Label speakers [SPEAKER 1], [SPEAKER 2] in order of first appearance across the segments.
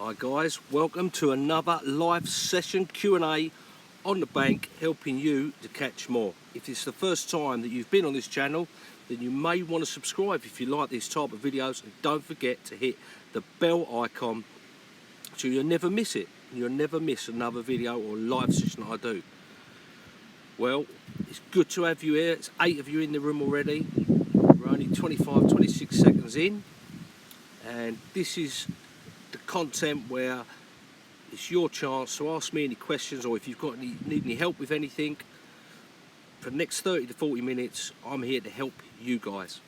[SPEAKER 1] Hi guys, welcome to another live session Q&A on the bank, helping you to catch more. If it's the first time that you've been on this channel, then you may want to subscribe if you like this type of videos, and don't forget to hit the bell icon so you'll never miss it. You'll never miss another video or live session that I do. Well, it's good to have you here. It's 8 of you in the room already. We're only 25-26 seconds in, and this is the content where it's your chance to ask me any questions, or if you've got need any help with anything. For the next 30 to 40 minutes, I'm here to help you guys.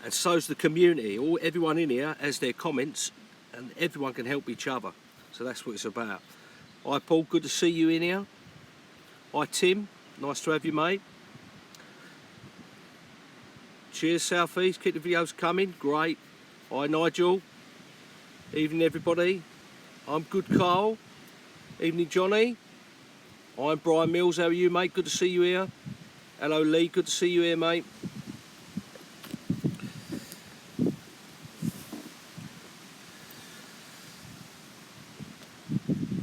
[SPEAKER 1] And so's the community. Everyone in here has their comments, and everyone can help each other. So that's what it's about. Hi Paul, good to see you in here. Hi Tim, nice to have you, mate. Cheers Southeast, keep the videos coming, great. Hi Nigel, evening everybody. I'm good Carl, evening Johnny. I'm Brian Mills, how are you mate, good to see you here. Hello Lee, good to see you here mate.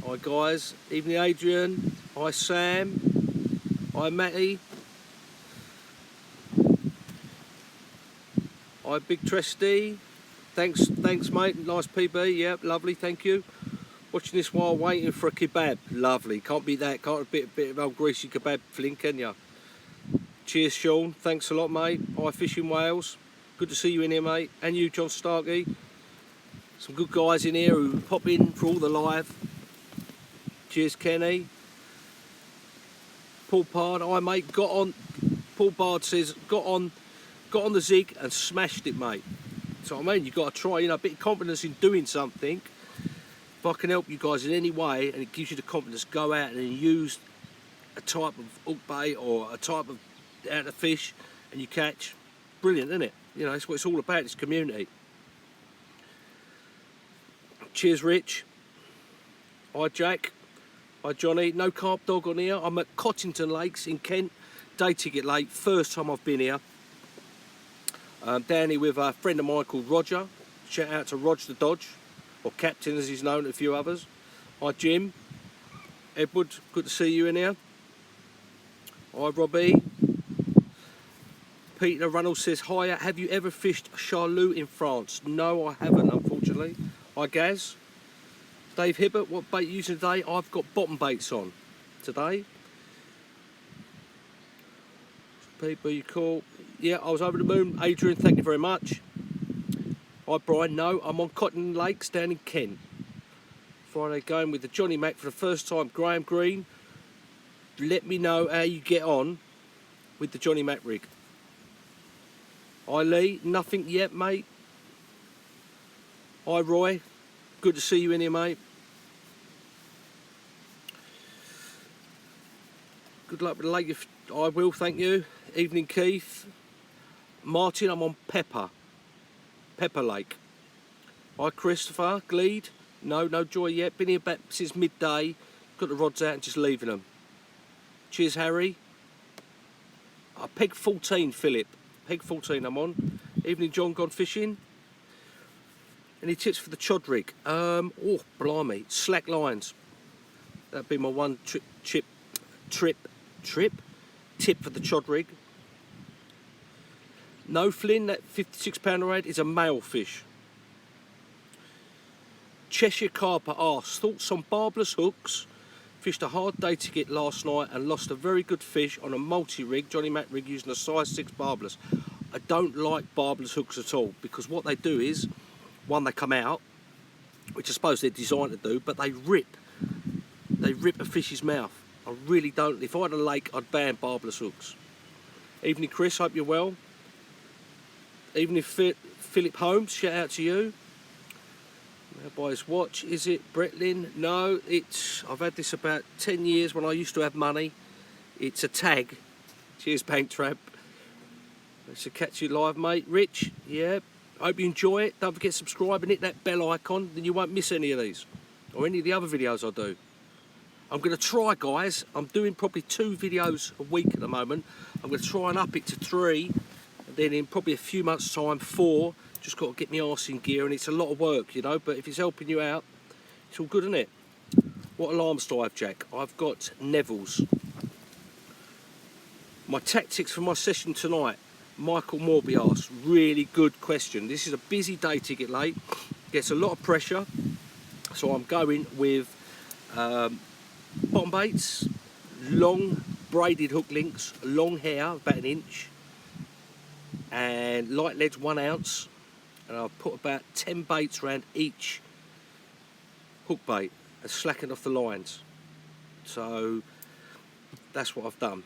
[SPEAKER 1] Hi guys, evening Adrian. Hi Sam. Hi Matty. Hi Big Trustee. Thanks mate, nice PB, yeah, lovely, thank you. Watching this while waiting for a kebab, lovely, can't beat that, can't a bit of old greasy kebab fling, can ya? Cheers Sean, thanks a lot mate. Hi Fishing Wales, good to see you in here mate, and you John Starkey. Some good guys in here who pop in for all the live. Cheers Kenny. Paul Bard, hi mate, Paul Bard says, got on the zig and smashed it mate. So I mean, you've got to try, you know, a bit of confidence in doing something. If I can help you guys in any way and it gives you the confidence, go out and use a type of hook bait or a type of out of fish and you catch. Brilliant, isn't it? You know, that's what it's all about, this community. Cheers Rich. Hi Jack. Hi Johnny. No carp dog on here. I'm at Cottington Lakes in Kent. Day ticket late, first time I've been here. Down here with a friend of mine called Roger. Shout out to Roger the Dodge, or Captain as he's known, and a few others. Hi Jim. Edward, good to see you in here. Hi Robbie. Peter Runnels says, hiya, have you ever fished charlotte in France? No, I haven't, unfortunately. Hi Gaz. Dave Hibbert, what bait are you using today? I've got bottom baits on today. People you call. Yeah, I was over the moon. Adrian, thank you very much. Hi Brian, no, I'm on Cottington Lakes down in Kent. Friday going with the Johnny Mac for the first time. Graham Green, let me know how you get on with the Johnny Mac rig. Hi Lee, nothing yet mate. Hi Roy, good to see you in here mate. Good luck with the lake. I will, thank you. Evening Keith. Martin, I'm on Pepper Lake. Hi Christopher, Gleed. No joy yet. Been here back since midday. Got the rods out and just leaving them. Cheers Harry. Peg 14 Philip. Peg 14 I'm on. Evening John, gone fishing. Any tips for the Chodz rig? Oh blimey, slack lines. That'd be my one tip for the Chodz rig. No Flynn, that 56 pounder rate is a male fish. Cheshire Carper asks, thoughts on barbless hooks? Fished a hard day to get last night and lost a very good fish on a multi-rig, Johnny Mac rig, using a size 6 barbless. I don't like barbless hooks at all, because what they do is, one, they come out, which I suppose they're designed to do, but they rip a fish's mouth. I really don't. If I had a lake, I'd ban barbless hooks. Evening Chris, hope you're well. Evening Philip Holmes, shout out to you. By his watch, is it Bretlin? No, I've had this about 10 years when I used to have money. It's a tag. Cheers Bank Trap. Nice to catch you live mate. Rich, yeah. Hope you enjoy it. Don't forget to subscribe and hit that bell icon, then you won't miss any of these or any of the other videos I do. I'm going to try guys, I'm doing probably 2 videos a week at the moment. I'm going to try and up it to 3, and then in probably a few months time 4, Just got to get my arse in gear, and it's a lot of work, you know, but if it's helping you out, it's all good, isn't it? What alarms do I have, Jack? I've got Neville's. My tactics for my session tonight, Michael Morby asked, really good question. This is a busy day to get late, gets a lot of pressure, so I'm going with bottom baits, long braided hook links, long hair, about 1 inch, and light leads 1 ounce, and I've put about 10 baits around each hook bait and slackened off the lines. So that's what I've done.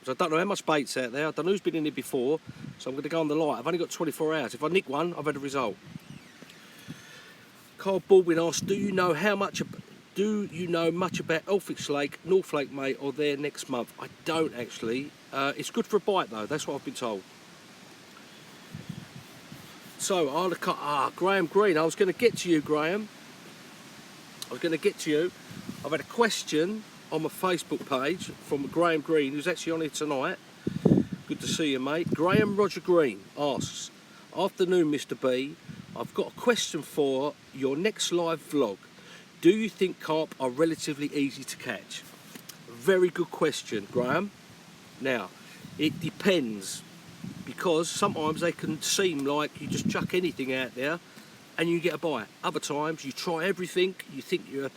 [SPEAKER 1] So I don't know how much bait's out there, I don't know who's been in here before, so I'm going to go on the light. I've only got 24 hours. If I nick one, I've had a result. Carl Baldwin asked, do you know much about Elphick's Lake, North Lake, mate, or there next month? I don't actually. It's good for a bite though, that's what I've been told. So, Graham Green, I was going to get to you, Graham. I've had a question on my Facebook page from Graham Green, who's actually on here tonight. Good to see you, mate. Graham Roger Green asks, afternoon, Mr. B. I've got a question for your next live vlog. Do you think carp are relatively easy to catch? Very good question, Graham. Now, it depends, because sometimes they can seem like you just chuck anything out there and you get a bite. Other times you try everything, you think you're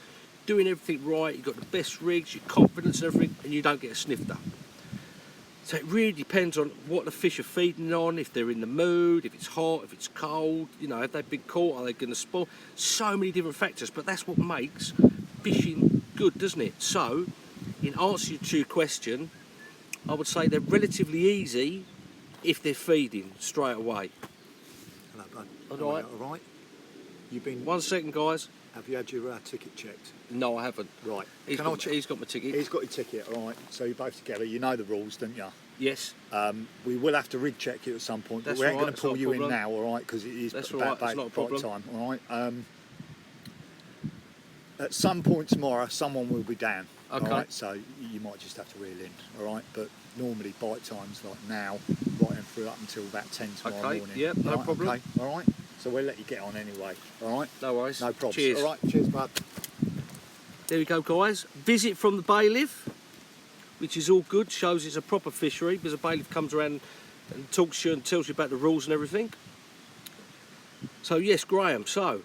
[SPEAKER 1] doing everything right, you've got the best rigs, your confidence and everything, and you don't get a snifter. So it really depends on what the fish are feeding on, if they're in the mood, if it's hot, if it's cold, you know, if they've been caught, are they going to spawn? So many different factors, but that's what makes fishing good, doesn't it? So, in answer to your question, I would say they're relatively easy if they're feeding straight away.
[SPEAKER 2] Hello, bud.
[SPEAKER 1] All right.
[SPEAKER 2] All right. You've been.
[SPEAKER 1] 1 second, guys.
[SPEAKER 2] Have you had your ticket checked?
[SPEAKER 1] No, I haven't.
[SPEAKER 2] Right.
[SPEAKER 1] He's got my ticket.
[SPEAKER 2] He's got your ticket. All right. So you're both together. You know the rules, don't you?
[SPEAKER 1] Yes.
[SPEAKER 2] We will have to rig check you at some point, but we ain't going to pull you in now, all right? Because it is about time. All right. At some point tomorrow, someone will be down.
[SPEAKER 1] Okay.
[SPEAKER 2] All right? So you might just have to reel in. All right. But normally bite times like now, right and through up until about 10 tomorrow morning.
[SPEAKER 1] Yep. No problem.
[SPEAKER 2] Okay. All right. So we'll let you get on anyway. All right.
[SPEAKER 1] No worries.
[SPEAKER 2] No problems.
[SPEAKER 1] Cheers.
[SPEAKER 2] All right. Cheers, bud.
[SPEAKER 1] There we go, guys. Visit from the bailiff, which is all good. Shows it's a proper fishery because the bailiff comes around and talks to you and tells you about the rules and everything. So yes, Graham. So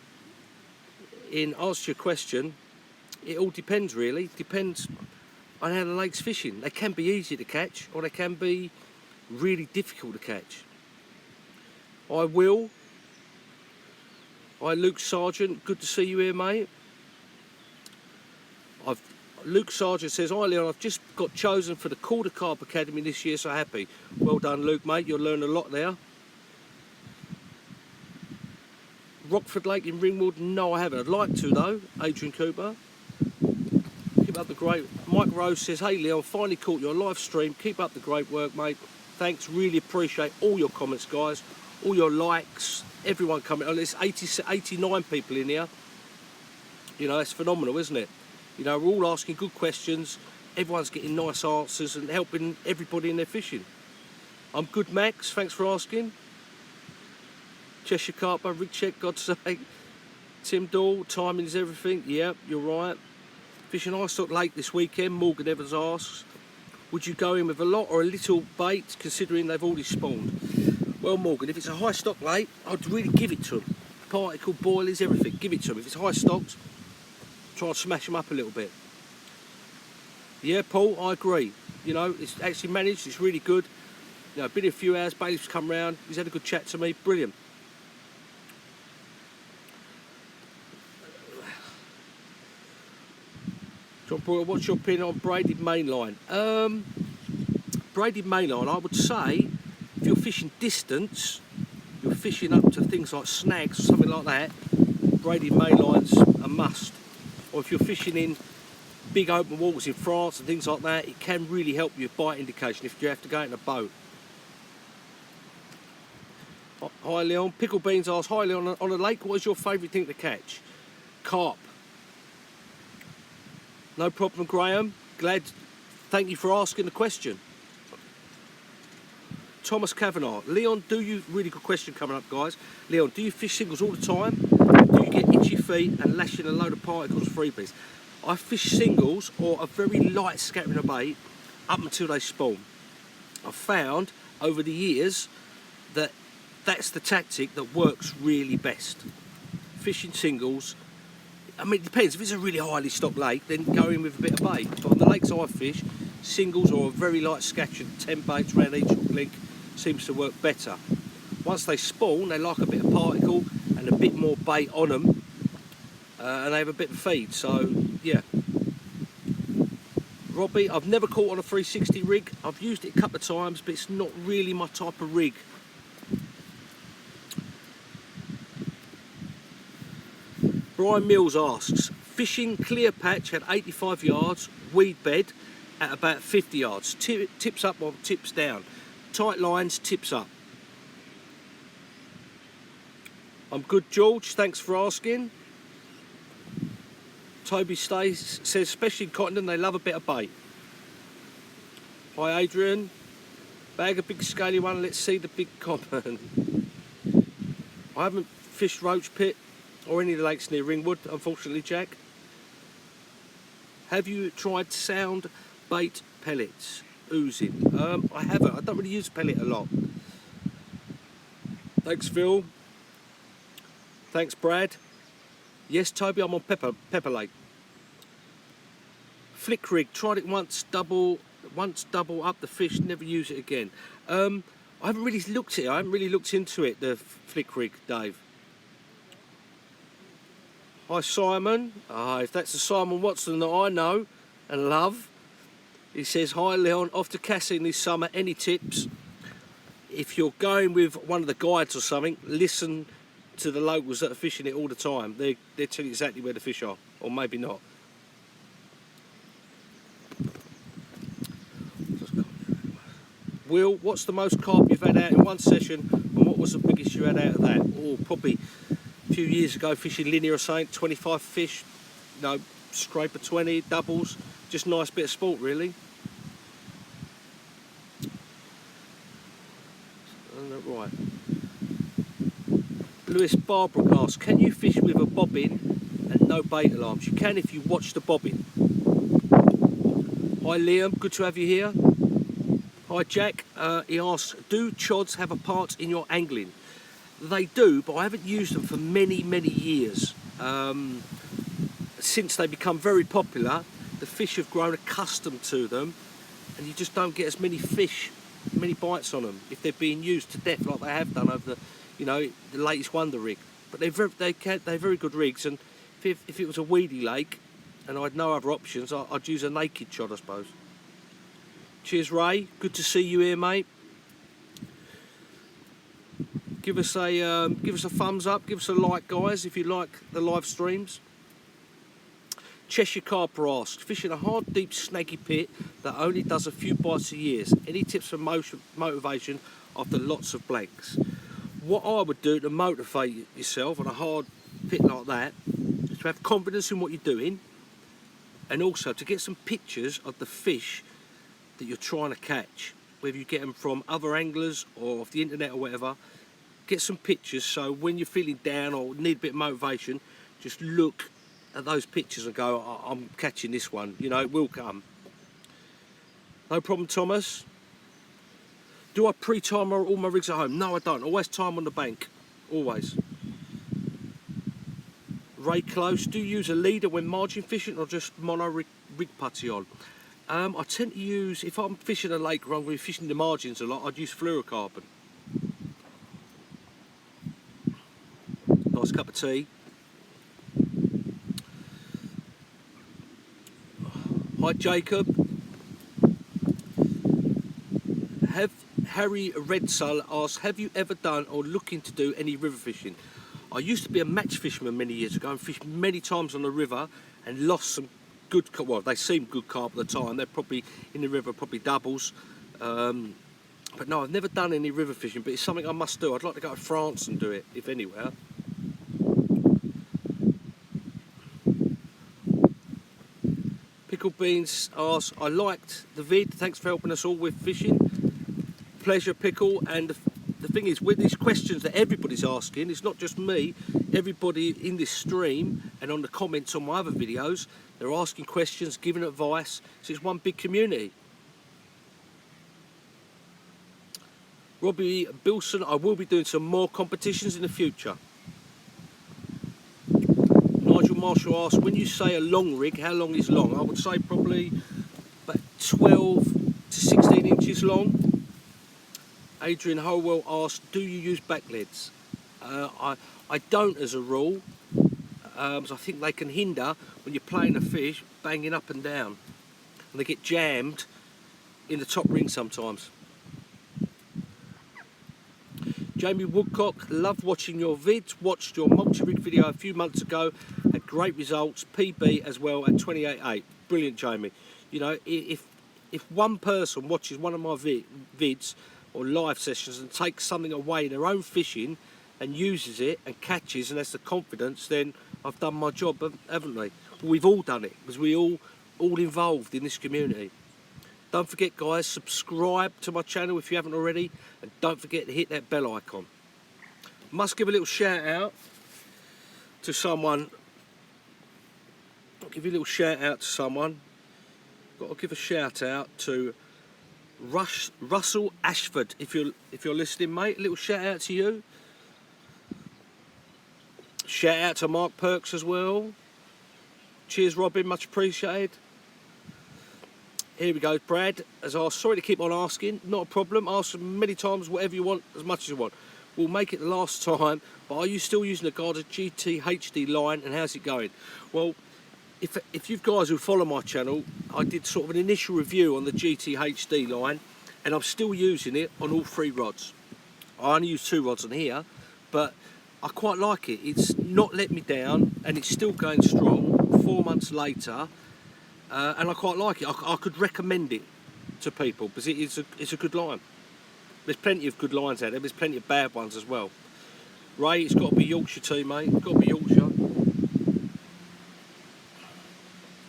[SPEAKER 1] in answer to your question, it all depends really. Depends on how the lake's fishing. They can be easy to catch, or they can be really difficult to catch. Hi, Luke Sargent. Good to see you here, mate. Luke Sargent says, hi Leon, I've just got chosen for the Quarter Carp Academy this year, so happy. Well done, Luke, mate, you'll learn a lot there. Rockford Lake in Ringwood, no I haven't. I'd like to though, Adrian Cooper. Keep up the great... Mike Rose says, hey Leon, finally caught your live stream. Keep up the great work, mate. Thanks, really appreciate all your comments, guys. All your likes, everyone coming. Oh, there's 89 people in here. You know, that's phenomenal, isn't it? You know, we're all asking good questions. Everyone's getting nice answers and helping everybody in their fishing. I'm good, Max. Thanks for asking. Cheshire Carper, Rick Check, God's sake. Tim Dahl, timing is everything. Yeah, you're right. Fishing Icestock Lake this weekend. Morgan Evans asks, would you go in with a lot or a little bait, considering they've already spawned? Well, Morgan, if it's a high stock lake, I'd really give it to them. Particle, boilies, everything. Give it to them. If it's high stocked, try and smash them up a little bit. Yeah, Paul, I agree. You know, it's actually managed, it's really good. You know, been here a few hours, Bailiff's come round, he's had a good chat to me, brilliant. John Brewer, what's your opinion on braided mainline? Braided mainline, I would say, if you're fishing distance, you're fishing up to things like snags or something like that, braided mainline's a must. Or if you're fishing in big open waters in France and things like that, it can really help you with bite indication if you have to go in a boat. Hi Leon, Pickle Beans asks, hi Leon, on a lake, what is your favourite thing to catch? Carp. No problem, Graham. Thank you for asking the question. Thomas Kavanagh. Leon, really good question coming up, guys. Leon, do you fish singles all the time? Do you get itchy feet and lash in a load of particles or freebies? I fish singles or a very light scattering of bait up until they spawn. I've found over the years that that's the tactic that works really best. Fishing singles, I mean, it depends. If it's a really highly stocked lake, then go in with a bit of bait. But on the lakes I fish, singles or a very light scattering, 10 baits around each link seems to work better. Once they spawn, they like a bit of particle and a bit more bait on them, and they have a bit of feed. So, yeah. Robbie, I've never caught on a 360 rig. I've used it a couple of times, but it's not really my type of rig. Brian Mills asks, fishing clear patch at 85 yards, weed bed at about 50 yards. Tips up or tips down? Tight lines, tips up. I'm good, George. Thanks for asking. Toby says, especially in Cottington, they love a bit of bait. Hi, Adrian. Bag a big scaly one. Let's see the big common. I haven't fished Roach Pit or any of the lakes near Ringwood, unfortunately, Jack. Have you tried sound bait pellets oozing? I haven't. I don't really use pellet a lot. Thanks, Phil. Thanks, Brad. Yes, Toby, I'm on Pepper Lake. Flick rig, tried it once, double up the fish, never use it again. I haven't really looked at it. I haven't really looked into it, the flick rig, Dave. Hi, Simon. If that's the Simon Watson that I know and love. He says, hi, Leon, off to casting this summer. Any tips? If you're going with one of the guides or something, listen to the locals that are fishing it all the time. They tell you exactly where the fish are, or maybe not. Will, what's the most carp you've had out in one session, and what was the biggest you had out of that? Oh, probably a few years ago, fishing linear or something, 25 fish, no, scraper 20, doubles, just a nice bit of sport, really. Right. Lewis Barbrook asks, can you fish with a bobbin and no bait alarms? You can if you watch the bobbin. Hi Liam, good to have you here. Hi Jack, he asks, do Chodz have a part in your angling? They do, but I haven't used them for many, many years. Since they become very popular, the fish have grown accustomed to them, and you just don't get as many fish, many bites on them if they're being used to death like they have done over the, you know, the latest Wonder rig. But they're very good rigs, and if it was a weedy lake and I had no other options, I'd use a naked Chod, I suppose. Cheers, Ray. Good to see you here, mate. Give us a thumbs up, give us a like, guys, if you like the live streams. Cheshire Carper asked, fishing a hard, deep, snaky pit that only does a few bites a year. Any tips for motivation after lots of blanks? What I would do to motivate yourself on a hard pit like that is to have confidence in what you're doing, and also to get some pictures of the fish that you're trying to catch, whether you get them from other anglers or off the internet or whatever. Get some pictures so when you're feeling down or need a bit of motivation, just look at those pictures and go, I'm catching this one, you know, it will come. No problem, Thomas. Do I pre-time all my rigs at home? No, I don't. Always time on the bank, always. Ray Close, do you use a leader when margin fishing or just mono rig putty on? I tend to use, if I'm fishing a lake where I'm going to be fishing the margins a lot, I'd use fluorocarbon. Nice cup of tea. Hi Jacob. Harry Redsull asks, have you ever done or looking to do any river fishing? I used to be a match fisherman many years ago and fished many times on the river and lost some good, well, they seemed good carp at the time. They're probably in the river, probably doubles. But no, I've never done any river fishing, but it's something I must do. I'd like to go to France and do it, if anywhere. Pickle Beans asks, I liked the vid. Thanks for helping us all with fishing. pleasure, Pickle. And the thing is, with these questions that everybody's asking, it's not just me, everybody in this stream and on the comments on my other videos, they're asking questions, giving advice, so it's one big community. Robbie Bilson, I will be doing some more competitions in the future. Nigel Marshall asked, when you say a long rig, how long is long? I would say probably about 12 to 16 inches long. Adrian Holwell asked, do you use back leads? I don't as a rule, so I think they can hinder when you're playing a fish, banging up and down. And they get jammed in the top ring sometimes. Jamie Woodcock, love watching your vids, watched your multi-rig video a few months ago, had great results, PB as well at 28.8. Brilliant, Jamie. You know, if one person watches one of my vids or live sessions and takes something away in their own fishing and uses it and catches and has the confidence, then I've done my job, haven't we? We've all done it, because we're all involved in this community. Don't forget, guys, subscribe to my channel if you haven't already, and don't forget to hit that bell icon. Must give a little shout out to someone. I'll give you a little shout out to someone. Got to give a shout out to Russell Ashford. If you're listening, mate, a little shout out to you. Shout out to Mark Perks as well. Cheers, Robin, much appreciated. Here we go, Brad, as I was sorry to keep on asking, not a problem, ask many times, whatever you want, as much as you want. We'll make it the last time, but are you still using the Garda GT HD line, and how's it going? Well, if you guys who follow my channel, I did sort of an initial review on the GT HD line, and I'm still using it on all 3 rods. I only use 2 rods on here, but I quite like it. It's not let me down, and it's still going strong 4 months later. And I quite like it. I could recommend it to people because it's a good line. There's plenty of good lines out there. There's plenty of bad ones as well. Ray, it's got to be Yorkshire too, mate. It's got to be Yorkshire.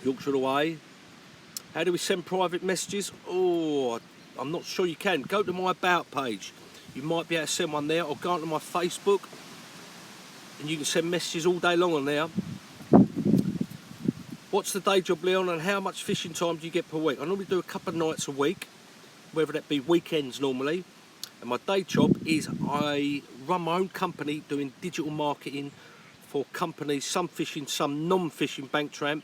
[SPEAKER 1] Yorkshire away. How do we send private messages? Oh, I'm not sure you can. Go to my About page. You might be able to send one there, or go onto my Facebook, and you can send messages all day long on there. What's the day job, Leon, and how much fishing time do you get per week? I normally do a couple of nights a week, whether that be weekends normally. And my day job is I run my own company doing digital marketing for companies, some fishing, some non-fishing, bank tramp,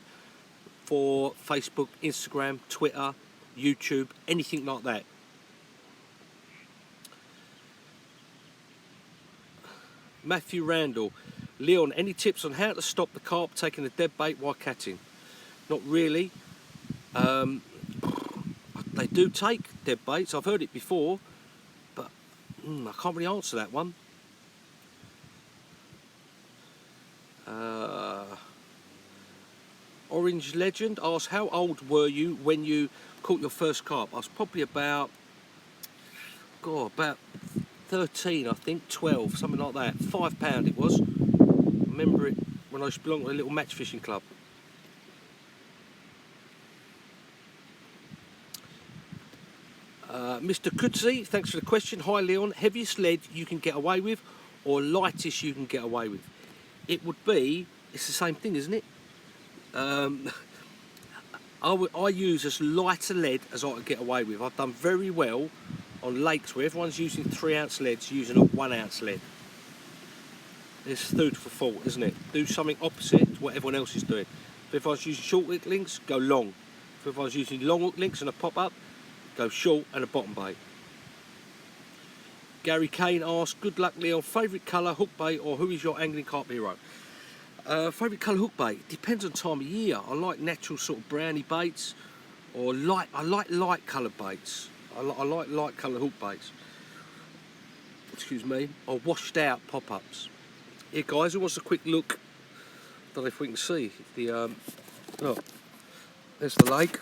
[SPEAKER 1] for Facebook, Instagram, Twitter, YouTube, anything like that. Matthew Randall, Leon, any tips on how to stop the carp taking a dead bait while catching? Not really. They do take dead baits. I've heard it before, but I can't really answer that one. Orange Legend asks, how old were you when you caught your first carp? I was probably about 13, I think, 12, something like that. £5 it was. I remember it when I belonged to a little match fishing club. Mr. Kutsi, thanks for the question. Hi, Leon. Heaviest lead you can get away with, or lightest you can get away with? It would be, it's the same thing, isn't it? I use as light a lead as I can get away with. I've done very well on lakes where everyone's using 3-ounce leads, using a 1-ounce lead. It's food for thought, isn't it? Do something opposite to what everyone else is doing. If everyone's using short hook links, go long. If everyone's using long hook links and a pop-up, go short and a bottom bait. Gary Kane asks, good luck, Leon. Favourite colour, hook bait, or who is your angling carp hero? Favourite colour, hook bait. Depends on time of year. I like natural sort of browny baits, or I like light coloured baits. I like light coloured hook baits. Excuse me. Or washed out pop-ups. Here, guys, who wants a quick look? I don't know if we can see the. Look, there's the lake.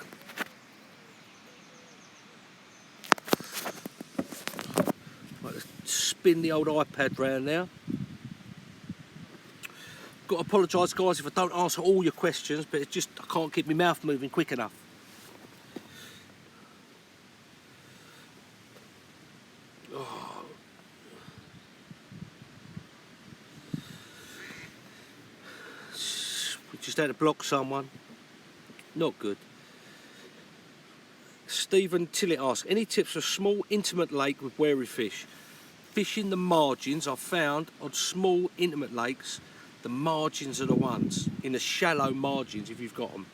[SPEAKER 1] Spin the old iPad round now. Got to apologise, guys, if I don't answer all your questions, but it's just I can't keep my mouth moving quick enough. just had to block someone. Not good. Stephen Tillett asks, any tips for a small, intimate lake with wary fish? Fishing the margins. I've found on small, intimate lakes, the margins are the ones. In the shallow margins, if you've got them.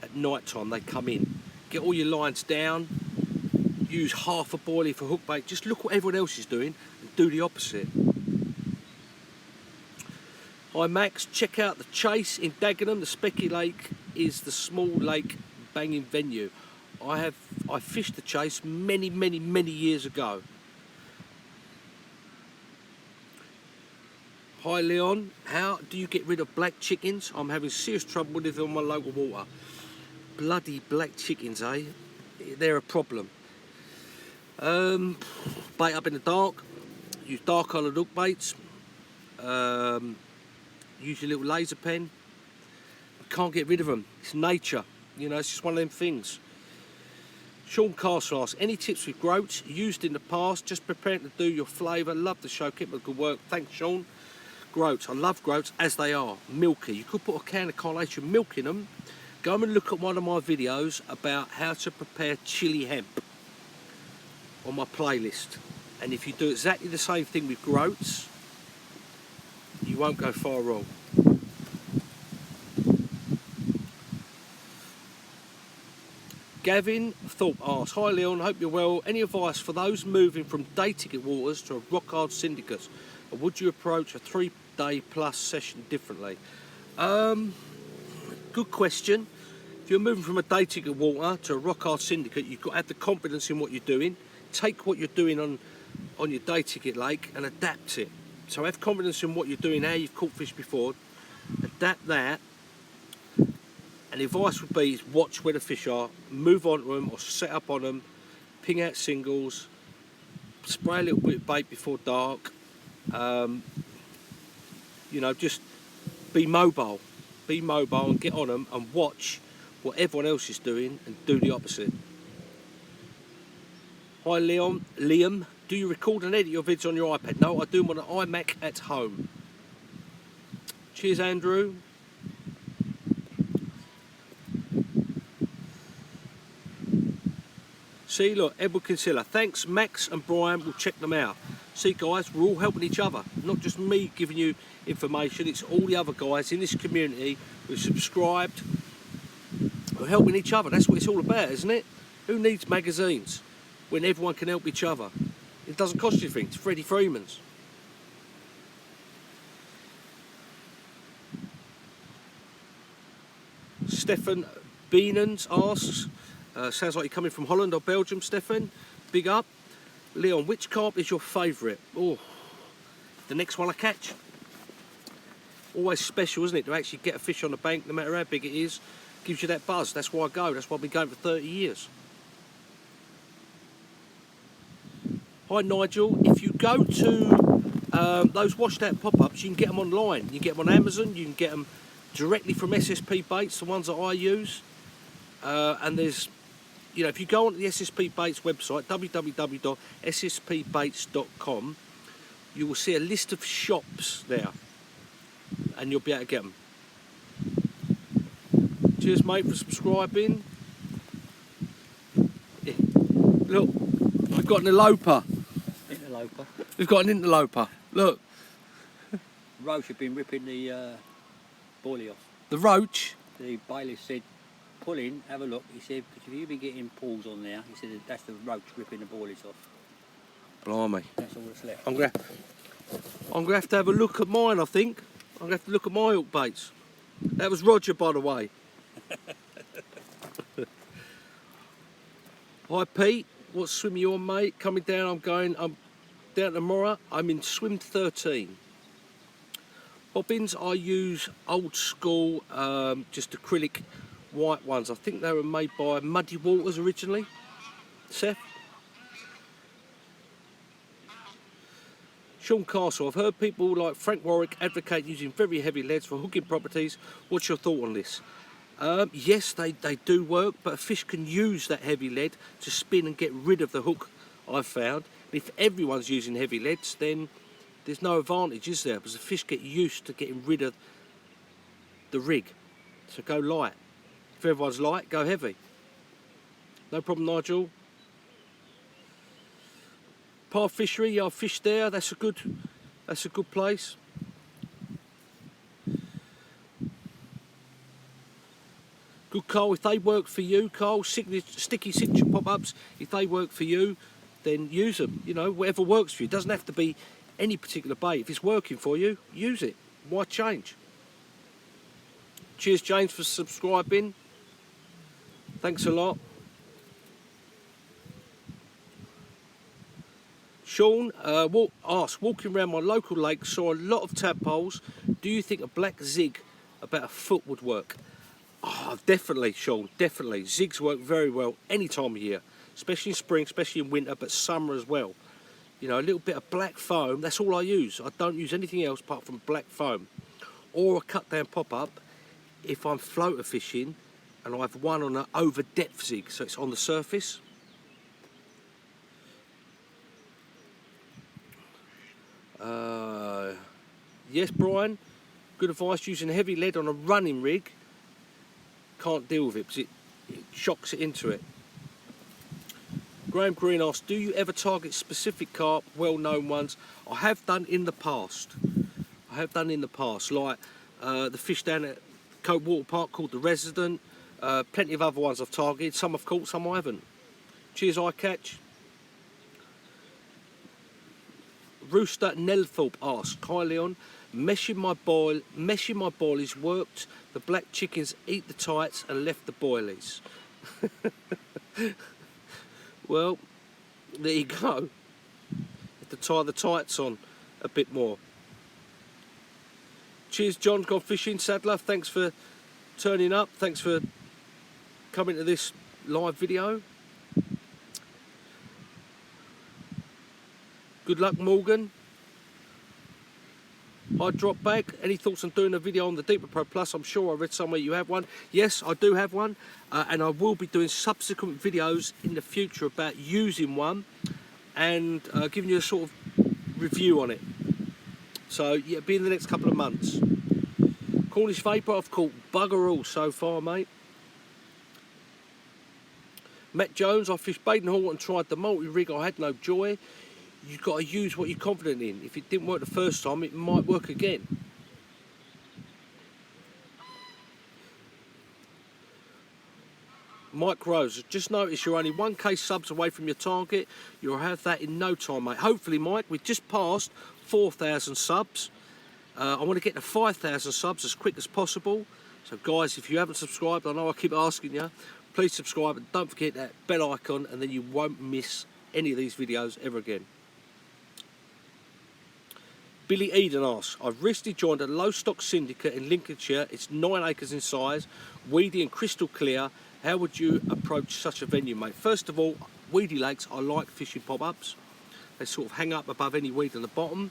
[SPEAKER 1] At night time, they come in. Get all your lines down. Use half a boilie for hook bait. Just look what everyone else is doing and do the opposite. Hi Max, check out the Chase in Dagenham. The Specky Lake is the small lake banging venue. I fished the Chase many years ago. Hi Leon, how do you get rid of black chickens? I'm having serious trouble with it on my local water. Bloody black chickens, eh? They're a problem. Bait up in the dark. Use dark coloured hook baits. Use your little laser pen. You can't get rid of them. It's nature. You know, it's just one of them things. Sean Castle asks, any tips with groats used in the past? Just preparing to do your flavour. Love the show. Keep up the good work. Thanks, Sean. Groats. I love groats as they are. Milky. You could put a can of carnation milk in them. Go and look at one of my videos about how to prepare chili hemp on my playlist. And if you do exactly the same thing with groats, you won't go far wrong. Gavin Thorpe asks, hi Leon, hope you're well. Any advice for those moving from day ticket waters to a rock hard syndicate? Or would you approach a 3-day plus session differently? Good question. If you're moving from a day ticket water to a rock hard syndicate, you've got to have the confidence in what you're doing. Take what you're doing on your day ticket lake and adapt it. So have confidence in what you're doing, how you've caught fish before, adapt that, and the advice would be is watch where the fish are, move on to them or set up on them, ping out singles, spray a little bit of bait before dark, you know, just be mobile and get on them and watch what everyone else is doing and do the opposite. Hi Liam, do you record and edit your vids on your iPad? No, I do them on an iMac at home. Cheers Andrew. See, look, Edward Kinsella. Thanks Max and Brian, we'll check them out. See guys, we're all helping each other. Not just me giving you information, it's all the other guys in this community who subscribed, who are helping each other. That's what it's all about, isn't it? Who needs magazines when everyone can help each other? It doesn't cost you anything. It's Freddie Freeman's. Stefan Beenans asks, sounds like you're coming from Holland or Belgium, Stefan. Big up. Leon, which carp is your favourite? Oh, the next one I catch. Always special, isn't it, to actually get a fish on the bank, no matter how big it is. Gives you that buzz. That's why I go. That's why I've been going for 30 years. Hi Nigel, if you go to those washed out pop-ups, you can get them online. You can get them on Amazon, you can get them directly from SSP Baits, the ones that I use. And there's, you know, if you go on the SSP Baits website, www.sspbaits.com, you will see a list of shops there and you'll be able to get them. Cheers mate for subscribing. Yeah. Look, we've got an eloper.
[SPEAKER 3] Interloper.
[SPEAKER 1] We've got an interloper. Look.
[SPEAKER 3] Roach had been ripping the boilie off.
[SPEAKER 1] The roach?
[SPEAKER 3] The bailiff said, pull in, have a look. He said, because if you've been getting pulls on there, he said that's the roach ripping the boilies off.
[SPEAKER 1] Blimey.
[SPEAKER 3] That's all that's left.
[SPEAKER 1] I'm gonna have to have a look at mine, I think. I'm gonna have to look at my hook baits. That was Roger, by the way. Hi Pete, what swim are you on, mate? Coming down, I'm down tomorrow. I'm in swim 13. Bobbins, I use old school, just acrylic white ones. I think they were made by Muddy Waters originally. Seth? Sean Castle, I've heard people like Frank Warwick advocate using very heavy leads for hooking properties. What's your thought on this? Yes, they do work, but a fish can use that heavy lead to spin and get rid of the hook, I've found. If everyone's using heavy leads, then there's no advantage, is there? Because the fish get used to getting rid of the rig. So go light. If everyone's light, go heavy. No problem, Nigel. Par Fishery, yeah, I fished there. That's a good place. Good, Carl. If they work for you, Carl, sticky signature pop-ups, if they work for you, then use them. You know, whatever works for you. It doesn't have to be any particular bait. If it's working for you, use it. Why change? Cheers, James, for subscribing. Thanks a lot. Sean asked, walking around my local lake, saw a lot of tadpoles. Do you think a black zig about a foot would work? Oh, definitely, Sean, definitely. Zigs work very well any time of year, especially in spring, especially in winter, but summer as well. You know, a little bit of black foam, that's all I use. I don't use anything else apart from black foam. Or a cut down pop-up if I'm floater fishing and I have one on an over depth zig, so it's on the surface. Yes, Brian, good advice. Using heavy lead on a running rig, can't deal with it because it shocks it into it. Graham Green asks, do you ever target specific carp, well-known ones? I have done in the past. Like the fish down at Coat Water Park called the Resident. Plenty of other ones I've targeted. Some I've caught, some I haven't. Cheers, I catch. Rooster Nelthorpe asks, hi Leon, meshing my boilies worked. The black chickens eat the tights and left the boilies. Well, there you go. Have to tie the tights on a bit more. Cheers, John's gone fishing. Sadler, thanks for turning up. Thanks for coming to this live video. Good luck, Morgan. Hi, Drop Bag. Any thoughts on doing a video on the Deeper Pro Plus? I'm sure I read somewhere you have one. Yes, I do have one, and I will be doing subsequent videos in the future about using one and giving you a sort of review on it. So, yeah, it'll be in the next couple of months. Cornish Vapor, I've caught bugger all so far, mate. Matt Jones, I fished Badenhall and tried the multi-rig. I had no joy. You've got to use what you're confident in. If it didn't work the first time, it might work again. Mike Rose, just noticed you're only 1k subs away from your target. You'll have that in no time, mate. Hopefully, Mike, we've just passed 4,000 subs. I want to get to 5,000 subs as quick as possible. So, guys, if you haven't subscribed, I know I keep asking you, please subscribe and don't forget that bell icon, and then you won't miss any of these videos ever again. Billy Eden asks, I've recently joined a low stock syndicate in Lincolnshire. It's 9 acres in size, weedy and crystal clear. How would you approach such a venue, mate? First of all, weedy lakes, I like fishing pop-ups. They sort of hang up above any weed on the bottom,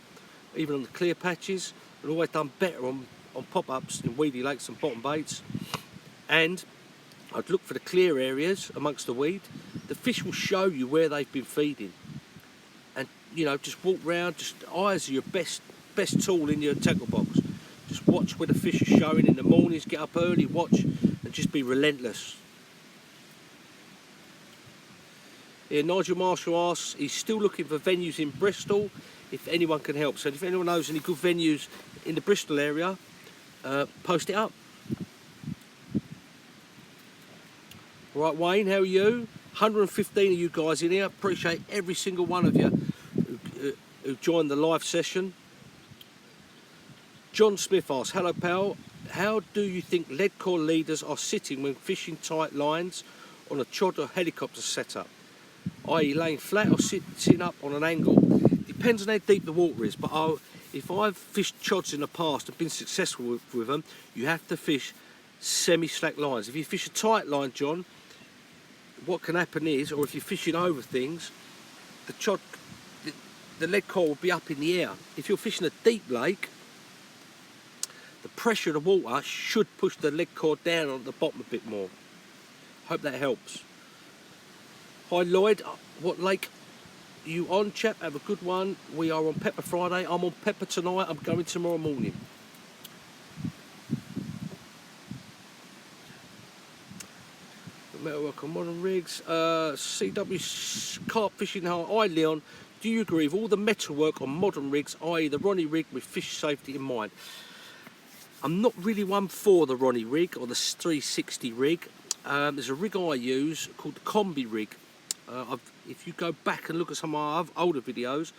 [SPEAKER 1] even on the clear patches. I've always done better on pop-ups in weedy lakes and bottom baits. And I'd look for the clear areas amongst the weed. The fish will show you where they've been feeding. And, you know, just walk round, just eyes are your best tool in your tackle box. Just watch where the fish are showing in the mornings, get up early, watch, and just be relentless. Yeah, Nigel Marshall asks, he's still looking for venues in Bristol, if anyone can help. So if anyone knows any good venues in the Bristol area, post it up. Right, Wayne, how are you? 115 of you guys in here. Appreciate every single one of you who joined the live session. John Smith asks, hello pal, how do you think lead core leaders are sitting when fishing tight lines on a Chodz or helicopter setup? I.e. laying flat or sitting up on an angle? Depends on how deep the water is, but if I've fished Chodz in the past and been successful with them, you have to fish semi-slack lines. If you fish a tight line, John, what can happen is, or if you're fishing over things, the lead core will be up in the air. If you're fishing a deep lake, the pressure of the water should push the lead core down on the bottom a bit more. Hope that helps. Hi Lloyd, what lake are you on, chap? Have a good one. We are on Pepper Friday. I'm on Pepper tonight. I'm going tomorrow morning. Metalwork on modern rigs. CW Carp Fishing Hole. Hi Leon, do you agree with all the metalwork on modern rigs, i.e. the Ronnie rig with fish safety in mind? I'm not really one for the Ronnie rig or the 360 rig. There's a rig I use called the Combi rig. If you go back and look at some of my older videos,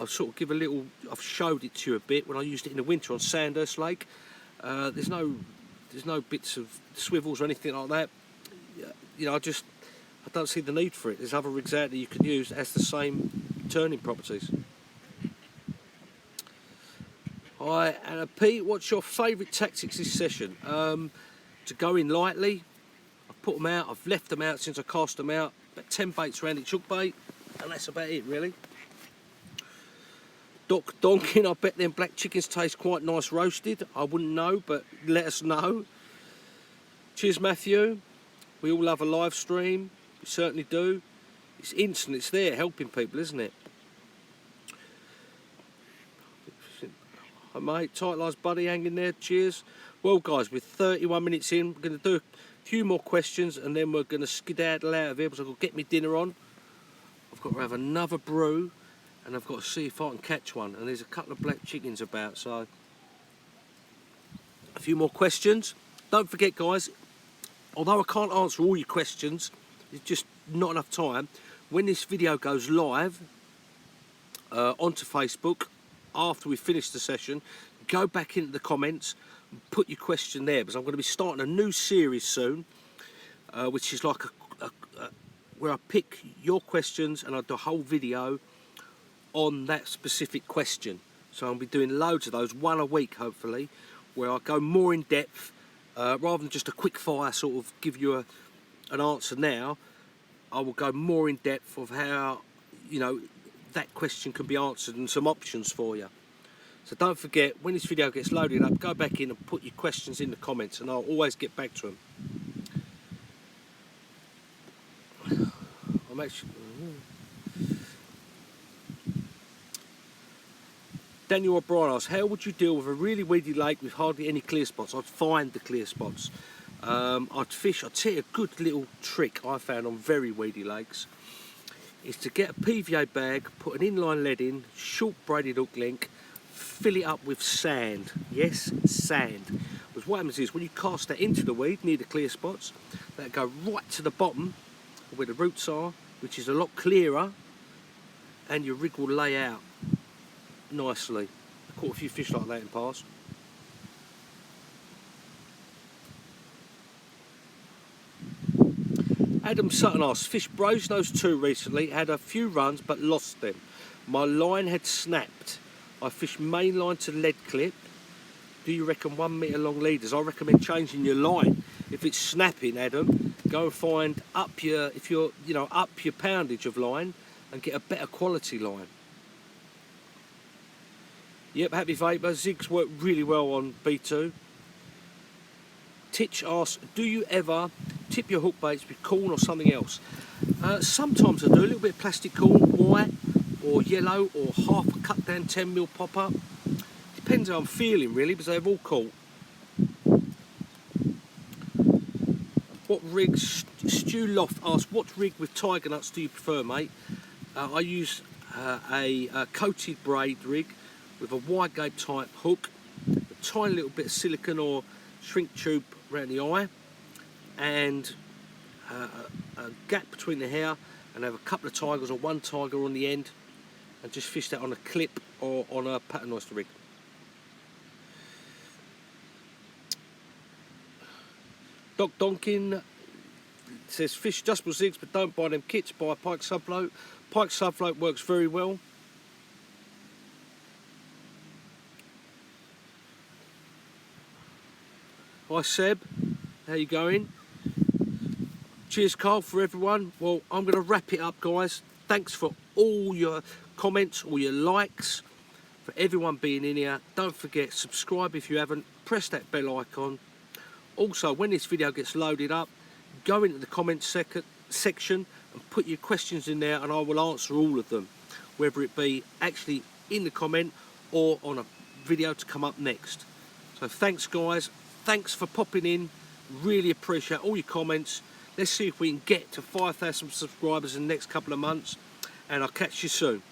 [SPEAKER 1] I've sort of I've showed it to you a bit when I used it in the winter on Sandhurst Lake. There's no bits of swivels or anything like that. You know, I don't see the need for it. There's other rigs out there you can use that has the same turning properties. Hi, Anna P, what's your favourite tactics this session? To go in lightly. I've put them out, I've left them out since I cast them out. About 10 baits around each hook bait, and that's about it really. Doc Donkin, I bet them black chickens taste quite nice roasted. I wouldn't know, but let us know. Cheers, Matthew. We all love a live stream. We certainly do. It's instant, it's there helping people, isn't it? Hi, mate. Tight lines, buddy, hanging there. Cheers. Well, guys, we're 31 minutes in. We're going to do a few more questions, and then we're going to skedaddle out of here because I've got to get me dinner on. I've got to have another brew. And I've got to see if I can catch one. And there's a couple of black chickens about, so a few more questions. Don't forget, guys, although I can't answer all your questions, it's just not enough time. When this video goes live onto Facebook, after we finish the session, go back into the comments and put your question there, because I'm going to be starting a new series soon, which is like where I pick your questions and I do a whole video on that specific question. So I'll be doing loads of those, one a week hopefully, where I go more in depth rather than just a quick fire sort of give you an answer now. I will go more in depth of how, you know, that question can be answered and some options for you. So don't forget, when this video gets loaded up, go back in and put your questions in the comments and I'll always get back to them. I'm actually... Daniel O'Brien asks, how would you deal with a really weedy lake with hardly any clear spots? I'd find the clear spots. I'd tell you a good little trick I found on very weedy lakes is to get a PVA bag, put an inline lead in, short braided hook link, fill it up with sand. Yes, sand. Because what happens is when you cast that into the weed near the clear spots, that go right to the bottom where the roots are, which is a lot clearer, and your rig will lay out nicely. I caught a few fish like that in the past. Adam Sutton asks, fish Brasenose 2 recently, had a few runs but lost them. My line had snapped. I fished main line to lead clip. Do you reckon 1 metre long leaders? I recommend changing your line. If it's snapping, Adam, go and find up your poundage of line and get a better quality line. Yep, Happy Vapor. Zigs work really well on B2. Titch asks, do you ever tip your hook baits with corn or something else? Sometimes I do, a little bit of plastic corn, white or yellow, or half a cut down 10mm pop up. Depends how I'm feeling really, because they've all caught. What rigs, Stu Loft asks, what rig with tiger nuts do you prefer, mate? I use a coated braid rig with a wide gauge type hook, a tiny little bit of silicone or shrink tube around the eye, and a gap between the hair, and have a couple of tigers or one tiger on the end, and just fish that on a clip or on a pattern oyster rig. Doc Donkin says, fish adjustable zigs, but don't buy them kits, buy a pike subfloat. Pike subfloat works very well. Hi Seb, how you going? Cheers Carl for everyone. Well, I'm going to wrap it up, guys. Thanks for all your comments, all your likes, for everyone being in here. Don't forget, subscribe if you haven't, press that bell icon. Also, when this video gets loaded up, go into the comments section and put your questions in there and I will answer all of them, whether it be actually in the comment or on a video to come up next. So thanks guys. Thanks for popping in, really appreciate all your comments. Let's see if we can get to 5,000 subscribers in the next couple of months, and I'll catch you soon.